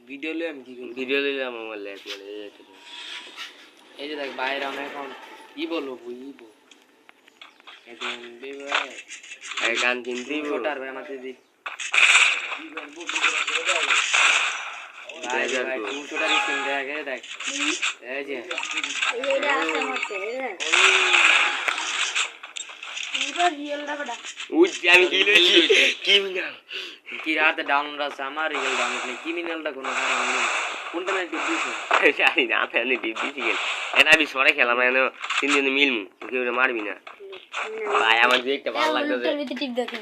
Video লই আমি কি করব ভিডিও দিলে আমার মোবাইল ল্যাগ করে এই যে দেখ বাইরে অনেক এখন ই বলবো বুঝিবো এখন বেবে আরে গান কিনতেই ছোটার ভাই আমাদের দি ভাই ভাই তুই ছোটার স্কিন দেখ দেখ এই যে এটা আছে মতে পুরো রিয়েলটা বড় ওই যে আমি কি লইছি ক্রিমিনাল কি রাতে ডাউনলোড আছে আমার রিয়েল ডাউনলোড নেই ক্রিমিনালটা কোনো কারণ নেই কোনটা না টিপ দিছো জানি না আমি টিপ দিছি কেন এটা আমি সরে খেলাম না তিন দিন মিলমু কেউ মারবি না ভাই আমার দেখতে ভালো লাগতেছে টিপ দেখে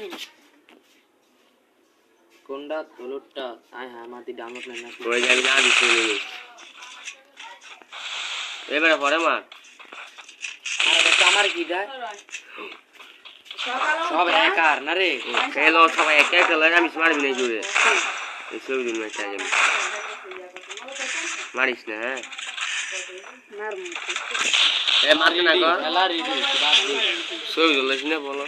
কোনটা হলুদটা আয় হ্যাঁ মাটি ডাউনলোড নেই না ওই যাবি না দিছি নি এবারে পরে মার আরে বাচ্চা আমার কি দেয় সব একার না রে খেলো সবাই এক এক লাগে আমি মারবি না জুড়ে এই ছবি দিন ম্যাচ আগে মারিস না হ্যাঁ মারমু এ মারবি না গো খেলা রেডি বাদ দে ছবি দিলিস না বলো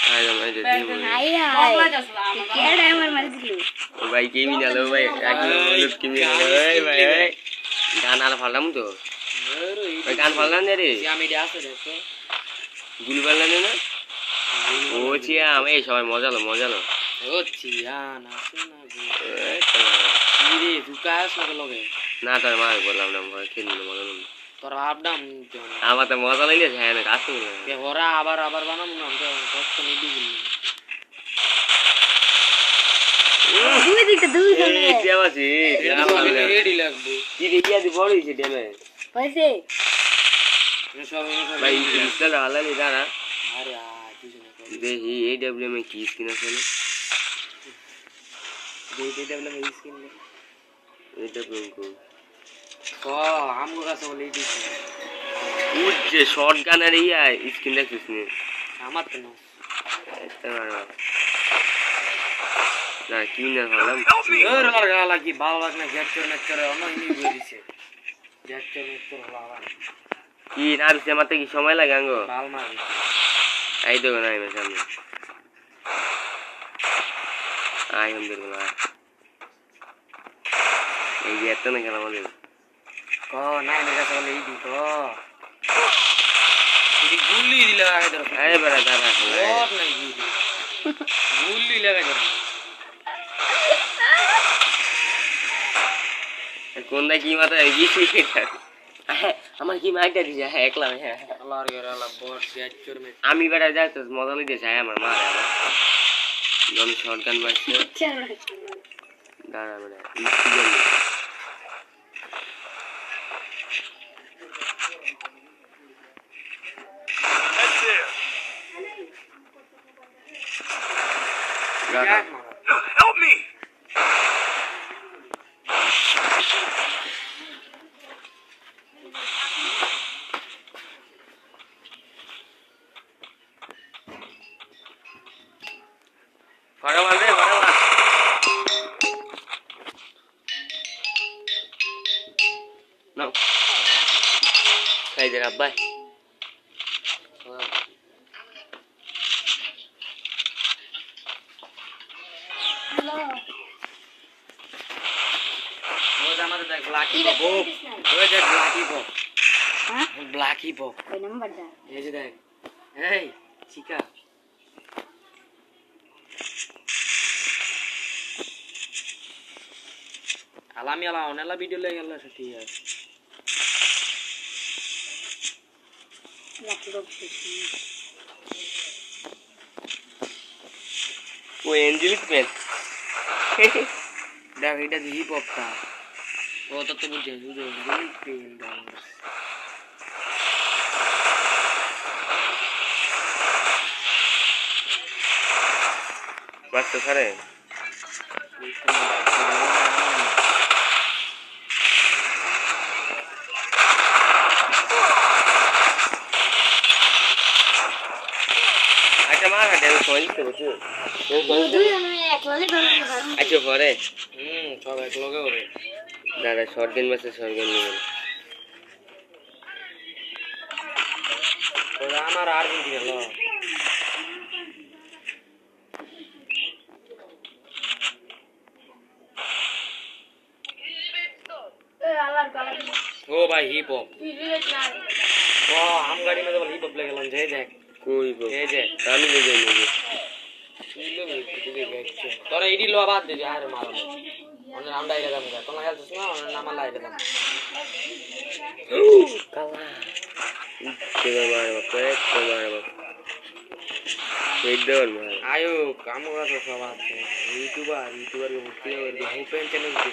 আয় ভাই দে হাই হাই কেডা আমার মার দিল ভাই ক্রিমিনাল ভাই একদম হলুদ ক্রিমিনাল ভাই ভাই গান আর ফাললাম তো ওই গান ফাললাম রে আমি ডে আছে দেখো গুলি ফাললাম না ও চিয়া আমি সবাই মজা লো ও চিয়ান আছে না কি রে দুকাস লগে না তোর মার বললাম না ভয় খেলি না মজা লো তোর আপডাম আমার তো মজা লাগলে হ্যাঁ না কাজ করবো কে ওরা আবার বানাবো না তো কষ্ট নেই দিবি দুই দিতে দুই জনে দেবাছি রেডি লাগবে কি দেখিয়া দি বড় হইছে ডেমে পয়সে ভাই ইনস্টল হালালি দাঁড়া আরে দেখি এই ডব্লিউ এম কি স্কিন আছে না এই ডব্লিউ কো ও আমগো কাছে বলে দিছি উজ যে শর্ট গানের ইয়া স্কিন দেখছিস নি আমার তো না এটা না কি না হলাম ওর লাগা কি ভালো লাগ না গ্যাস করে অন্য ইনি বলে দিছে গ্যাস হলা কি না দিছে মাতে কি সময় লাগে আঙ্গো বাল মারি আই তো না আমি সামনে আই অন্দর বলা এই যে এত না গেল আমাদের ক না মেরে কাছে বলে দি তো তুই গুলি দিলা আগে ধর আরে বড় দাদা ওর নাই গুলি লাগা ধর কোন দা কি মাথা গিয়েছি আমার কি মাইটা দিছে হ্যাঁ একলা হ্যাঁ আল্লাহর ঘরে আল্লাহ বট গ্যাস মে আমি বেটা যাই তো মজা লইতে চাই আমার মা আমি শর্টগান বাজছে দাঁড়া বেটা Help me! ভগবান রে ভগবান নাও খাই দে আব্বাই ওই আমাদের দেখ ব্ল্যাকি বো ওই দেখ ব্ল্যাকি বো হ্যাঁ ব্ল্যাকি বো ওই নাম্বারটা এই যে দেখ এই চিকা আলামি আলা অনেলা ভিডিও লে গেল ঠিক আছে লাখ ও এঞ্জেলিক পেন দেখ এটা হিপ হপটা ও তো বলছে শুধু এঞ্জেলিক পেন ডাউন বাচ্চা ছাড়ে আচ্ছা মা হাতে সময় দিতে বসে দুই জনে একলাগে ধরে পারমু আচ্ছা পরে সব এক লগে ওরে দাদা শর্ট গেম আছে শর্ট গেম নিয়ে ওরা আমার আর্জেন্টিনা ল ও ভাই হিপ হপ ও আম গাড়ি में तो हिप हॉप ले गेलन जे देख কই গো এই যে আমি লই যাই লই তোরা ইডি লো বাদ দে আরে মারো অন্য নাম ডাইরে দাম গা তোমরা হেলছিস না অন্য নাম লাইরে দাম কালা কেবা মারে বাপে মারে বাপ এই দল মারে আয়ো কাম করা তো সব আছে ইউটিউবার কে মুক্তি করে দে ওপেন চ্যানেল দে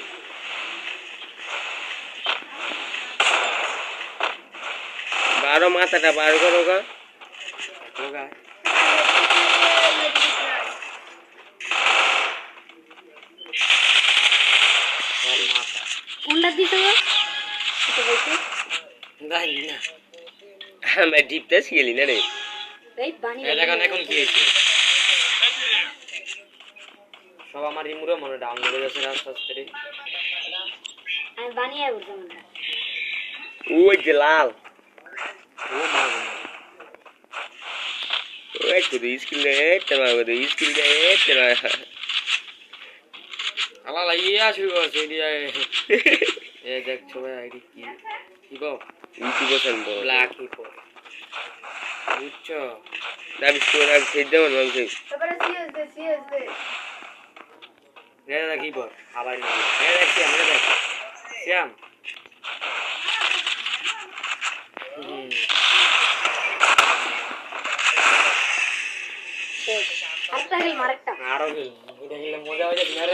বারো মাথাটা বার করো গা তো গা সব মাথা কোনটা দিতে হবে এটা বলছি গাই না আমি ডিপটাস গেলি না রে এই পানি এই দেখেন এখন কি হয়েছে সব আমার রিমুরে মনে ডাউন হয়ে যাচ্ছে রাস্তা আস্তে আমি বানিয়ে বলতাম না ওই যে লাল ও মা ওই কুদি স্কিল দে তেরা কুদি স্কিল দে তেরা আলা লাইয়া শুরু করছে এডিয়া এই দেখছো ভাই আইডি কি গো ইউটিউবে সান বড় ব্ল্যাক হিপ বুঝছো দাবি তোরা সেই দেন মাংসে তারপরে সিএস দে রে দেখি বল আবার নিয়ে রে দেখছি আমরা দেখ শ্যাম আরেকটা গেল মারেকটা আরো গেল এটা গেলে মজা হয়ে যাবে